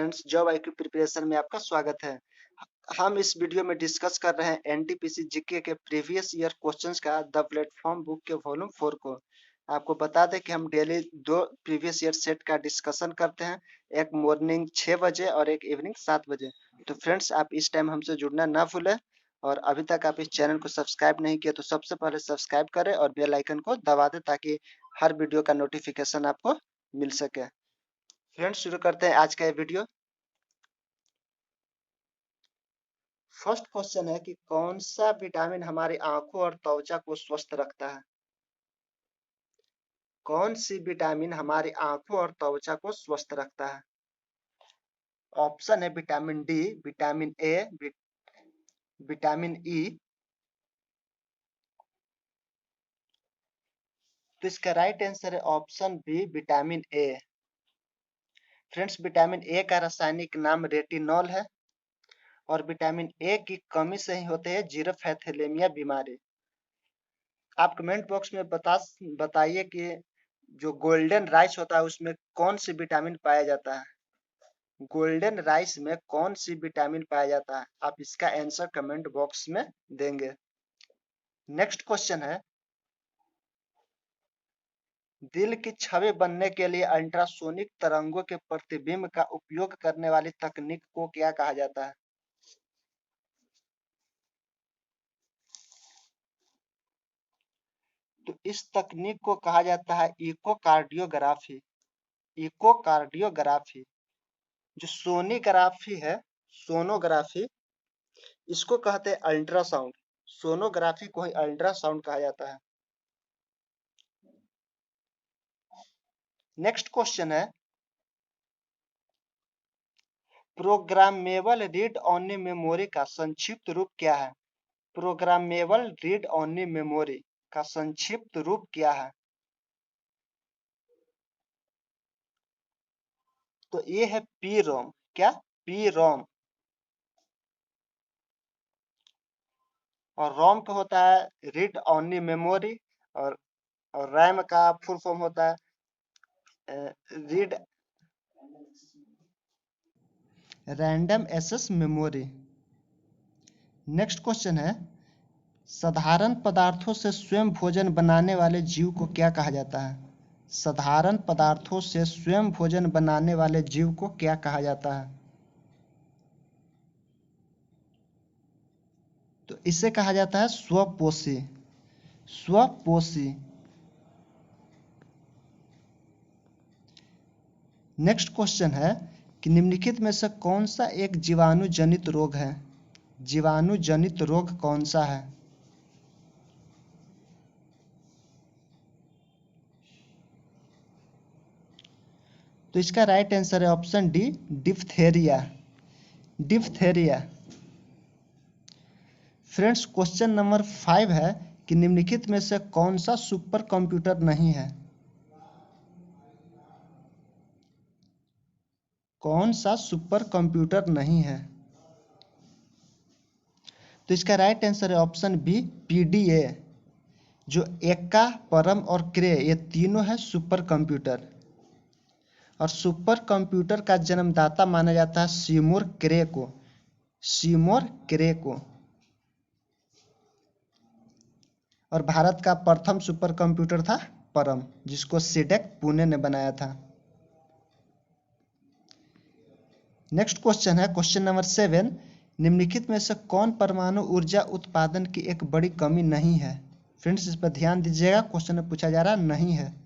Friends, job IQ preparation में आपका स्वागत है। हम इस वीडियो में डिस्कस कर रहे हैं एनटीपीसी जीके के प्रीवियस ईयर क्वेश्चंस का द प्लेटफॉर्म बुक के वॉल्यूम 4 को। आपको बता दें कि हम डेली 2 प्रीवियस ईयर सेट का डिस्कशन करते हैं, एक मॉर्निंग 6 बजे और एक इवनिंग 7 बजे। तो फ्रेंड्स, आप इस टाइम हमसे जुड़ना ना भूलें और अभी तक आप इस चैनल को सब्सक्राइब नहीं किया तो सबसे पहले सब्सक्राइब करें और बेल आइकन को दबा दें ताकि हर वीडियो का नोटिफिकेशन आपको मिल सके। फ्रेंड्स, शुरू करते हैं आज का ये वीडियो। फर्स्ट क्वेश्चन है कि कौन सा विटामिन हमारी आंखों और त्वचा को स्वस्थ रखता है। कौन सी विटामिन हमारी आंखों और त्वचा को स्वस्थ रखता है। ऑप्शन है vitamin D, vitamin A, vitamin E. तो इसका राइट आंसर है option B, vitamin A. Friends, vitamin A का रासायनिक नाम रेटिनॉल है और विटामिन ए की कमी से ही होते हैं जीरोफैथेलेमिया बीमारी। आप कमेंट बॉक्स में बताइए कि जो गोल्डन राइस होता है उसमें कौन सी विटामिन पाया जाता है। गोल्डन राइस में कौन सी विटामिन पाया जाता है, आप इसका आंसर कमेंट बॉक्स में देंगे। नेक्स्ट क्वेश्चन है, दिल की छवि बनने के लिए अल्ट्रासोनिक तरंगों के प्रतिबिंब का उपयोग करने वाली तकनीक को क्या कहा जाता है। तो इस तकनीक को कहा जाता है इकोकार्डियोग्राफी। इकोकार्डियोग्राफी। जो सोनोग्राफी है, सोनोग्राफी, इसको कहते हैं अल्ट्रासाउंड। सोनोग्राफी को ही अल्ट्रासाउंड कहा जाता है। नेक्स्ट क्वेश्चन है, प्रोग्रामेबल रीड ओनली मेमोरी का संक्षिप्त रूप क्या है। प्रोग्रामेबल रीड ओनली मेमोरी का संक्षिप्त रूप क्या है। तो ये है पी रोम। क्या? P ROM. और रोम का होता है रीड ओनली मेमोरी और रैम का फुल फॉर्म होता है read random access memory. Next question है, साधारण पदार्थों से स्वयं भोजन बनाने वाले जीव को क्या कहा जाता है। साधारण पदार्थों से स्वयं भोजन बनाने वाले जीव को क्या कहा जाता है। तो इसे कहा जाता है स्वपोषी। स्वपोषी। नेक्स्ट क्वेश्चन है कि निम्नलिखित में से कौन सा एक जीवाणु जनित रोग है। जीवाणु जनित रोग कौन सा है। तो इसका राइट आंसर है option D, diphtheria. Diphtheria. Friends, question number 5 है कि निम्नलिखित में से कौन सा सुपर कंप्यूटर नहीं है। कौन सा सुपर कंप्यूटर नहीं है। तो इसका राइट आंसर है ऑप्शन बी, पीडीए। जो एक्का, परम और क्रे, ये तीनों है सुपर कंप्यूटर। और सुपर कंप्यूटर का जन्मदाता माना जाता है सीमोर क्रे को। सीमोर क्रे को। और भारत का प्रथम सुपर कंप्यूटर था परम, जिसको सीडेक पुणे ने बनाया था। नेक्स्ट क्वेश्चन है क्वेश्चन नंबर 7, निम्नलिखित में से कौन परमाणु ऊर्जा उत्पादन की एक बड़ी कमी नहीं है। फ्रेंड्स, इस पर ध्यान दीजिएगा, क्वेश्चन में पूछा जा रहा नहीं है।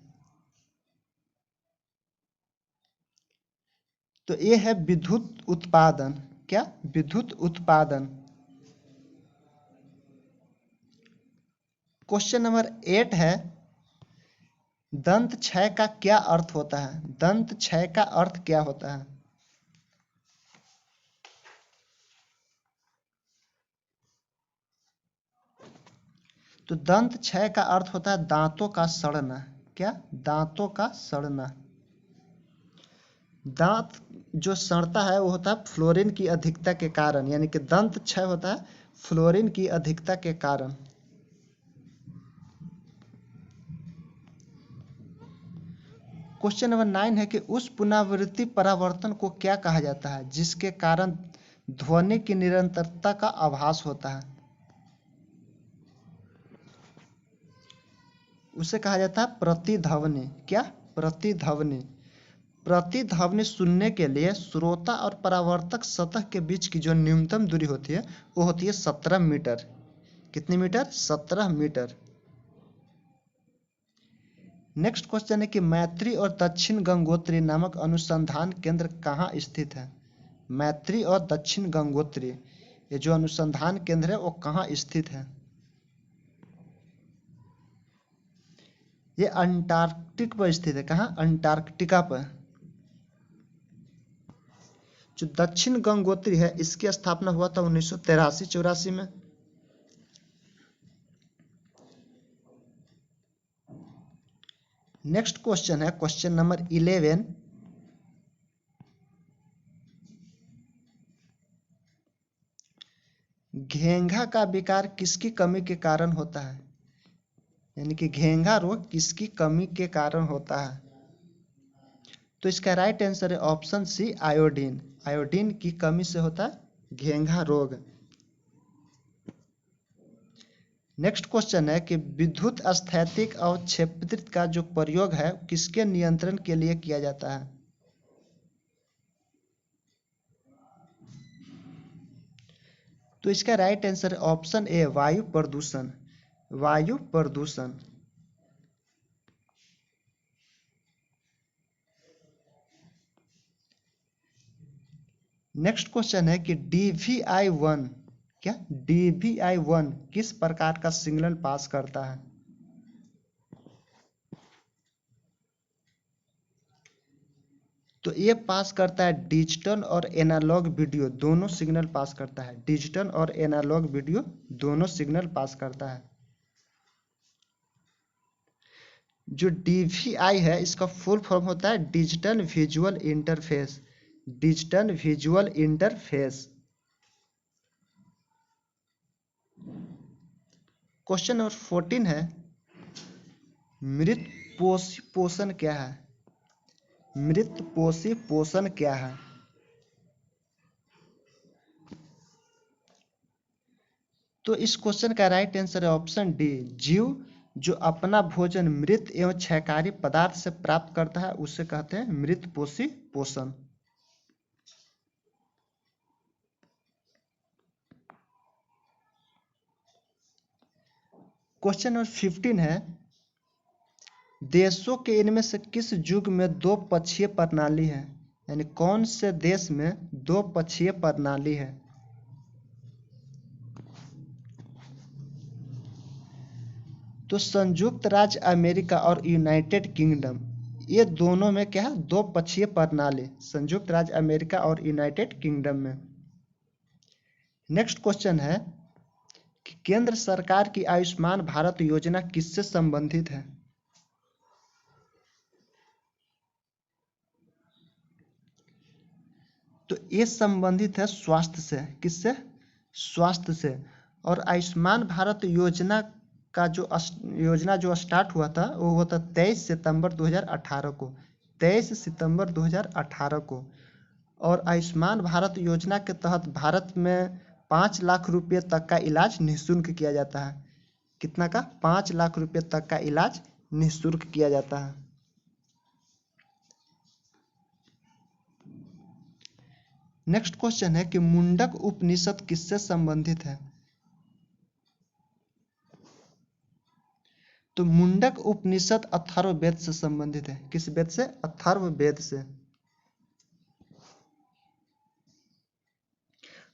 तो ये है विद्युत उत्पादन। क्या? विद्युत उत्पादन। क्वेश्चन नंबर 8 है, दंत क्षय का क्या अर्थ होता है। दंत क्षय का अर्थ क्या होता है। तो दंत क्षय का अर्थ होता है दांतों का सड़ना। क्या? दांतों का सड़ना। दांत जो सड़ता है वो होता है फ्लोरीन की अधिकता के कारण, यानी कि दंत क्षय होता है फ्लोरीन की अधिकता के कारण। क्वेश्चन नंबर 9 है कि उस पुनरावृत्ति परावर्तन को क्या कहा जाता है जिसके कारण ध्वनि की निरंतरता का आभास होता है? उसे कहा जाता है प्रतिध्वनि। क्या? प्रतिध्वनि। प्रतिध्वनि सुनने के लिए श्रोता और परावर्तक सतह के बीच की जो न्यूनतम दूरी होती है वो होती है 17 मीटर। कितनी मीटर? 17 मीटर। नेक्स्ट क्वेश्चन है कि मैत्री और दक्षिण गंगोत्री नामक अनुसंधान केंद्र कहाँ स्थित है? मैत्री और दक्षिण गंगोत्री ये जो अनुसंधान केंद्र है वो कहाँ स्थित है? ये अंटार्कटिक पर स्थित है। कहाँ? अंटार्कटिका पर। जो दक्षिण गंगोत्री है इसकी स्थापना हुआ था 1983-84 में। नेक्स्ट क्वेश्चन है क्वेश्चन नंबर 11। घेंघा का विकार किसकी कमी के कारण होता है? यानी कि घेंघा रोग किसकी कमी के कारण होता है? तो इसका राइट आंसर है ऑप्शन सी, आयोडीन। आयोडीन की कमी से होता है घेंघा रोग। नेक्स्ट क्वेश्चन है कि विद्युत स्थैतिक अवक्षेपित का जो प्रयोग है किसके नियंत्रण के लिए किया जाता है? तो इसका राइट आंसर है ऑप्शन ए, वायु प्रदूषण। वायु प्रदूषण। नेक्स्ट क्वेश्चन है कि DVI-1 क्या? DVI-1 किस प्रकार का सिग्नल पास करता है? तो ये पास करता है डिजिटल और एनालॉग वीडियो दोनों सिग्नल पास करता है। डिजिटल और एनालॉग वीडियो दोनों सिग्नल पास करता है। जो DVI है इसका फुल फॉर्म होता है digital visual interface. Digital visual interface. Question number 14 है मृत पोषी पोषण क्या है? मृत पोषी पोषण क्या है? तो इस क्वेश्चन का राइट आंसर है ऑप्शन डी, जीव जो अपना भोजन मृत एवं क्षयकारी पदार्थ से प्राप्त करता है उसे कहते हैं मृत पोषी पोषण। क्वेश्चन नंबर 15 है देशों के इनमें से किस युग में दो पक्षीय प्रणाली है? यानी कौन से देश में दो पक्षीय प्रणाली है? तो संयुक्त राज्य अमेरिका और यूनाइटेड किंगडम ये दोनों में क्या है? दो पक्षीय प्रणाली। संयुक्त राज्य अमेरिका और यूनाइटेड किंगडम में। नेक्स्ट क्वेश्चन है कि केंद्र सरकार की आयुष्मान भारत योजना किससे संबंधित है? तो ये संबंधित है स्वास्थ्य से। किससे? स्वास्थ्य से। और आयुष्मान भारत योजना का योजना जो स्टार्ट हुआ था वो हुआ था 23 सितंबर 2018 को। 23 सितंबर 2018 को। और आयुष्मान भारत योजना के तहत भारत में 5 लाख रुपए तक का इलाज निःशुल्क किया जाता है। कितना का? 5 लाख रुपए तक का इलाज निःशुल्क किया जाता है। नेक्स्ट क्वेश्चन है कि मुंडक उपनिषद किससे संबंधित है? तो मुंडक उपनिषद अथर्ववेद से संबंधित है। किस वेद से? अथर्ववेद से।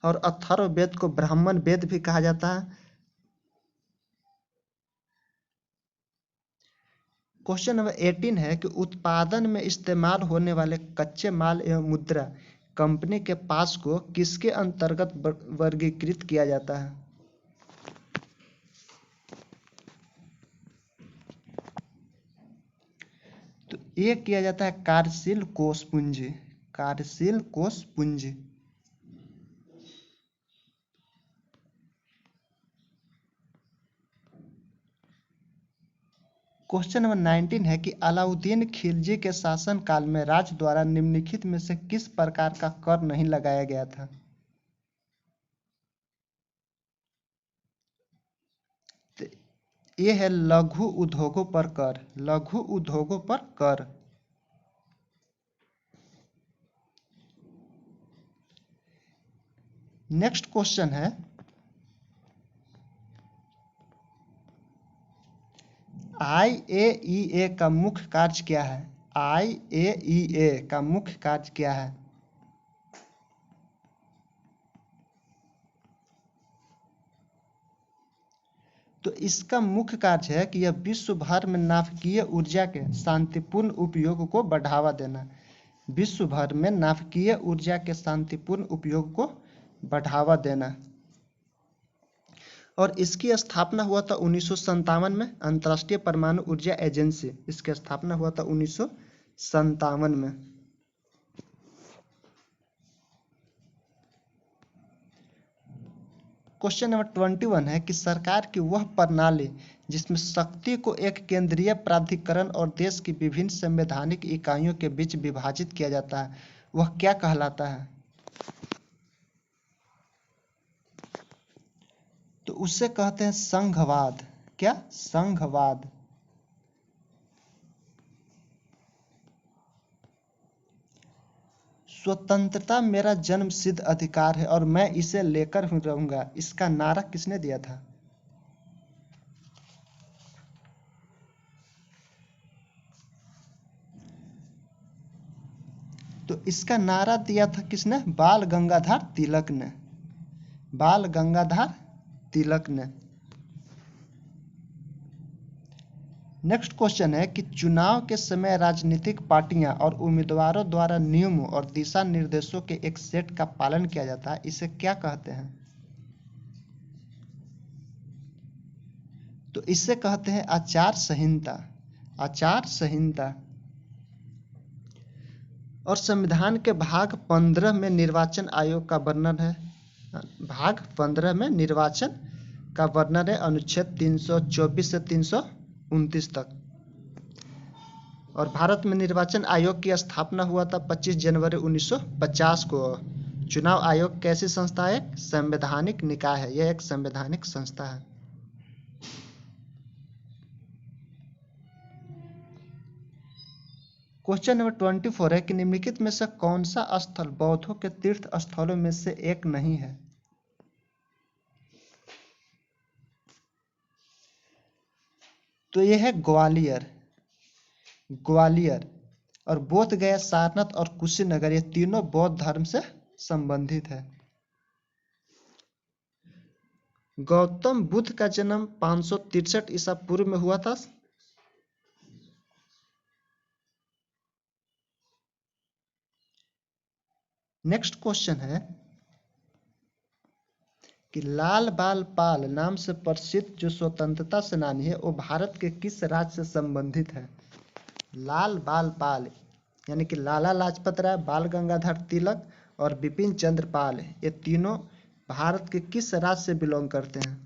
और अथर्ववेद को ब्राह्मण वेद भी कहा जाता है। क्वेश्चन नंबर 18 है कि उत्पादन में इस्तेमाल होने वाले कच्चे माल एवं मुद्रा कंपनी के पास को किसके अंतर्गत वर्गीकृत किया जाता है? तो ये किया जाता है कार्यशील कोष पूंजी। कार्यशील कोष पूंजी। क्वेश्चन नंबर 19 है कि अलाउद्दीन खिलजी के शासन काल में राज्य द्वारा निम्नलिखित में से किस प्रकार का कर नहीं लगाया गया था? तो ये है लघु उद्योगों पर कर, लघु उद्योगों पर कर। नेक्स्ट क्वेश्चन है IAEA का मुख्य कार्य क्या है? IAEA का मुख्य कार्य क्या है? तो इसका मुख्य कार्य है कि यह विश्व भर में नाभिकीय ऊर्जा के शांतिपूर्ण उपयोग को बढ़ावा देना। विश्व भर में नाभिकीय ऊर्जा के शांतिपूर्ण उपयोग को बढ़ावा देना। और इसकी स्थापना हुआ था 1957 में, अंतर्राष्ट्रीय परमाणु ऊर्जा एजेंसी, इसकी स्थापना हुआ था 1957 में। क्वेश्चन नंबर 21 है कि सरकार की वह प्रणाली जिसमें शक्ति को एक केंद्रीय प्राधिकरण और देश की विभिन्न संवैधानिक इकाइयों के बीच विभाजित किया जाता है, वह क्या कहलाता है? तो उसे कहते हैं संघवाद। क्या? संघवाद। स्वतंत्रता मेरा जन्मसिद्ध अधिकार है और मैं इसे लेकर ही रहूंगा, इसका नारा किसने दिया था? तो इसका नारा दिया था किसने? बाल गंगाधर तिलक ने। बाल गंगाधर तिलक ने। नेक्स्ट क्वेश्चन है कि चुनाव के समय राजनीतिक पार्टियां और उम्मीदवारों द्वारा नियमों और दिशा निर्देशों के एक सेट का पालन किया जाता है, इसे क्या कहते हैं? तो इसे कहते हैं आचार संहिता। आचार संहिता। और संविधान के भाग 15 में निर्वाचन आयोग का वर्णन है। भाग 15 में निर्वाचन का वर्णन है, अनुच्छेद 324 से 329 तक। और भारत में निर्वाचन आयोग की स्थापना हुआ था 25 जनवरी 1950 को। चुनाव आयोग कैसी संस्था है? संवैधानिक निकाय है, यह एक संवैधानिक संस्था है। क्वेश्चन नंबर 24 है कि निम्नलिखित में से कौन सा स्थल बौद्धों के तीर्थ स्थलों में से एक नहीं है? तो यह है ग्वालियर। ग्वालियर। और बोध गया, सारनाथ और कुशीनगर, ये तीनों बौद्ध धर्म से संबंधित है। गौतम बुद्ध का जन्म 563 ईसा पूर्व में हुआ था। नेक्स्ट क्वेश्चन है कि लाल बाल पाल नाम से प्रसिद्ध जो स्वतंत्रता सेनानी है वो भारत के किस राज्य से संबंधित है? लाल बाल पाल यानी कि लाला लाजपत राय, बाल गंगाधर तिलक और बिपिन चंद्र पाल, ये तीनों भारत के किस राज्य से बिलोंग करते हैं?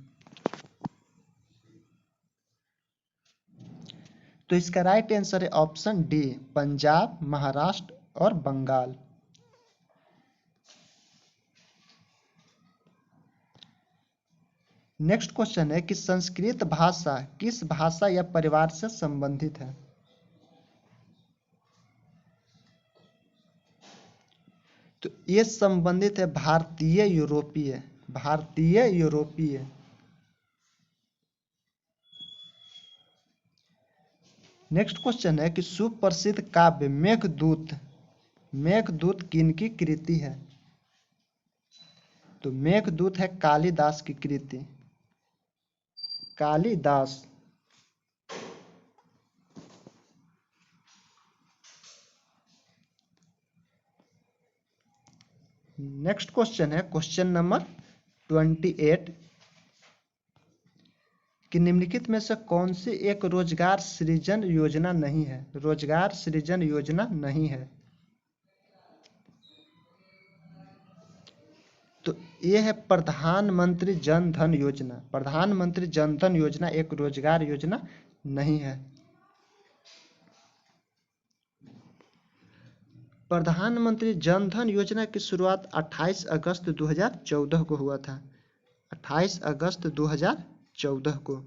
तो इसका राइट आंसर है ऑप्शन डी, पंजाब, महाराष्ट्र और बंगाल। नेक्स्ट क्वेश्चन है कि संस्कृत भाषा किस भाषा या परिवार से संबंधित है? तो ये संबंधित है भारतीय यूरोपीय। भारतीय यूरोपीय। नेक्स्ट क्वेश्चन है कि सुप्रसिद्ध काव्य मेघदूत, मेघदूत किनकी कृति है? तो मेघदूत है कालिदास की कृति। कालिदास। नेक्स्ट क्वेश्चन है क्वेश्चन नंबर 28 कि निम्नलिखित में से कौन सी एक रोजगार सृजन योजना नहीं है? रोजगार सृजन योजना नहीं है। तो ये है प्रधानमंत्री जन धन योजना। प्रधानमंत्री जन धन योजना एक रोजगार योजना नहीं है। प्रधानमंत्री जन धन योजना की शुरुआत 28 अगस्त 2014 को हुआ था। 28 अगस्त 2014 को।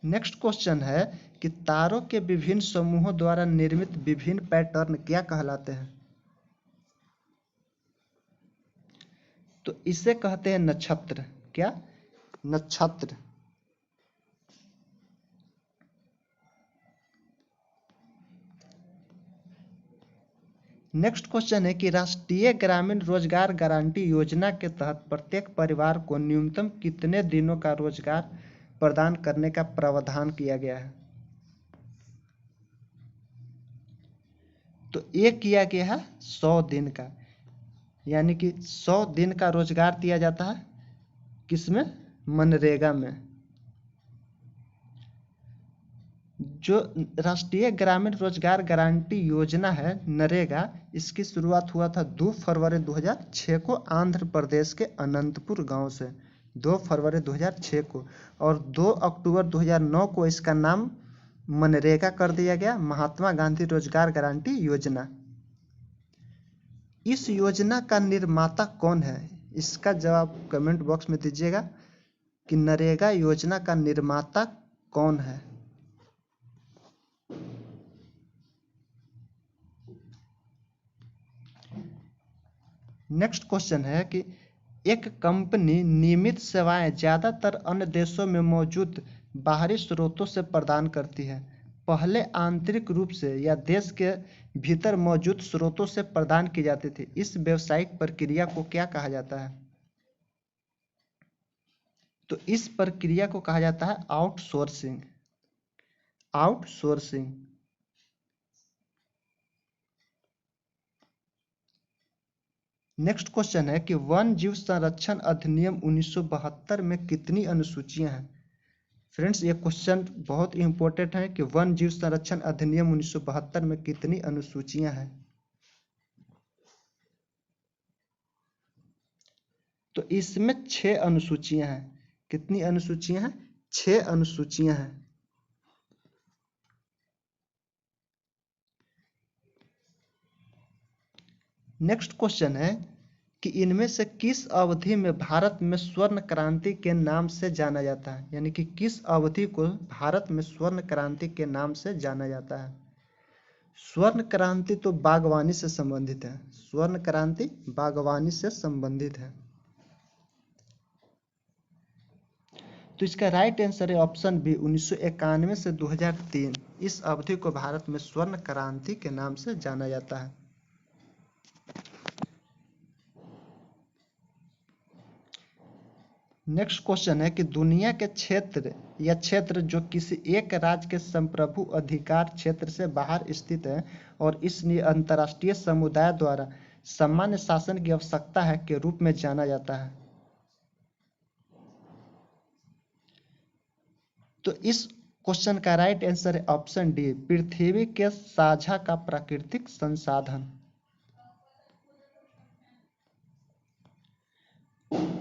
नेक्स्ट क्वेश्चन है कि तारों के विभिन्न समूहों द्वारा निर्मित विभिन्न पैटर्न क्या कहलाते हैं? तो इसे कहते हैं नक्षत्र। क्या? नक्षत्र। नेक्स्ट क्वेश्चन है कि राष्ट्रीय ग्रामीण रोजगार गारंटी योजना के तहत प्रत्येक परिवार को न्यूनतम कितने दिनों का रोजगार प्रदान करने का प्रावधान किया गया है? तो ये किया गया है 100 दिन का, यानी कि 100 दिन का रोजगार दिया जाता है। किसमें? मनरेगा में। जो राष्ट्रीय ग्रामीण रोजगार गारंटी योजना है नरेगा, इसकी शुरुआत हुआ था 2 फरवरी 2006 को आंध्र प्रदेश के अनंतपुर गांव से। 2 फरवरी 2006 को। और 2 अक्टूबर 2009 को इसका नाम मनरेगा कर दिया गया, महात्मा गांधी रोजगार गारंटी योजना। इस योजना का निर्माता कौन है? इसका जवाब कमेंट बॉक्स में दीजिएगा कि नरेगा योजना का निर्माता कौन है। नेक्स्ट क्वेश्चन है कि एक कंपनी नियमित सेवाएं ज्यादातर अन्य देशों में मौजूद बाहरी स्रोतों से प्रदान करती है। पहले आंतरिक रूप से या देश के भीतर मौजूद स्रोतों से प्रदान की जाती थी। इस व्यावसायिक प्रक्रिया को क्या कहा जाता है? तो इस प्रक्रिया को कहा जाता है आउटसोर्सिंग। आउटसोर्सिंग। नेक्स्ट क्वेश्चन है कि वन जीव संरक्षण अधिनियम 1972 में कितनी अनुसूचियां हैं? फ्रेंड्स, ये क्वेश्चन बहुत इंपॉर्टेंट है कि वन जीव संरक्षण अधिनियम 1972 में कितनी अनुसूचियां हैं? तो इसमें 6 अनुसूचियां हैं। कितनी अनुसूचियां हैं? 6 अनुसूचियां हैं। नेक्स्ट क्वेश्चन है कि इनमें से किस अवधि में भारत में स्वर्ण क्रांति के नाम से जाना जाता है? यानी कि किस अवधि को भारत में स्वर्ण क्रांति के नाम से जाना जाता है? स्वर्ण क्रांति तो बागवानी से संबंधित है। स्वर्ण क्रांति बागवानी से संबंधित है। तो इसका राइट आंसर है ऑप्शन बी, 1991 से 2003। इस अवधि को भारत में स्वर्ण क्रांति के नाम से जाना जाता है। नेक्स्ट क्वेश्चन है कि दुनिया के क्षेत्र जो किसी एक राज्य के संप्रभु अधिकार क्षेत्र से बाहर स्थित है और इसलिए अंतर्राष्ट्रीय समुदाय द्वारा सामान्य शासन की आवश्यकता है के रूप में जाना जाता है। तो इस क्वेश्चन का राइट आंसर है ऑप्शन डी, पृथ्वी के साझा का प्राकृतिक संसाधन।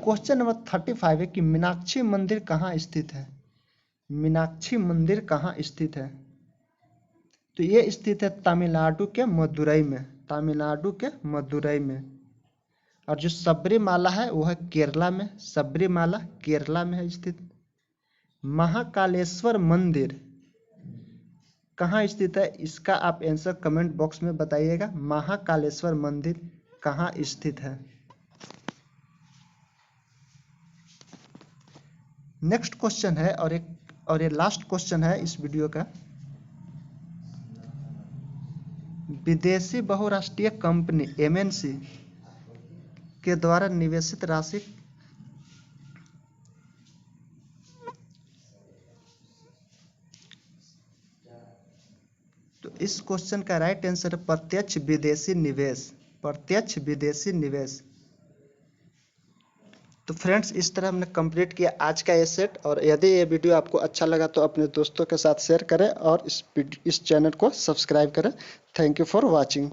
क्वेश्चन नंबर 35 है कि मीनाक्षी मंदिर कहाँ स्थित है? मीनाक्षी मंदिर कहाँ स्थित है? तो ये स्थित है तमिलनाडु के मदुरई में। तमिलनाडु के मदुरई में। और जो सबरीमाला है वो है केरला में। सबरीमाला केरला में है स्थित। महाकालेश्वर मंदिर कहाँ स्थित है? इसका आप आंसर कमेंट बॉक्स में बताइएगा। महाकालेश्वर मंदिर कहाँ स्थित है? नेक्स्ट क्वेश्चन है और ये लास्ट क्वेश्चन है इस वीडियो का। विदेशी बहुराष्ट्रीय कंपनी एमएनसी के द्वारा निवेशित राशि तो इस क्वेश्चन का राइट आंसर है प्रत्यक्ष विदेशी निवेश। प्रत्यक्ष विदेशी निवेश। तो फ्रेंड्स, इस तरह हमने कंप्लीट किया आज का ये सेट। और यदि ये वीडियो आपको अच्छा लगा तो अपने दोस्तों के साथ शेयर करें और इस चैनल को सब्सक्राइब करें। Thank you for watching.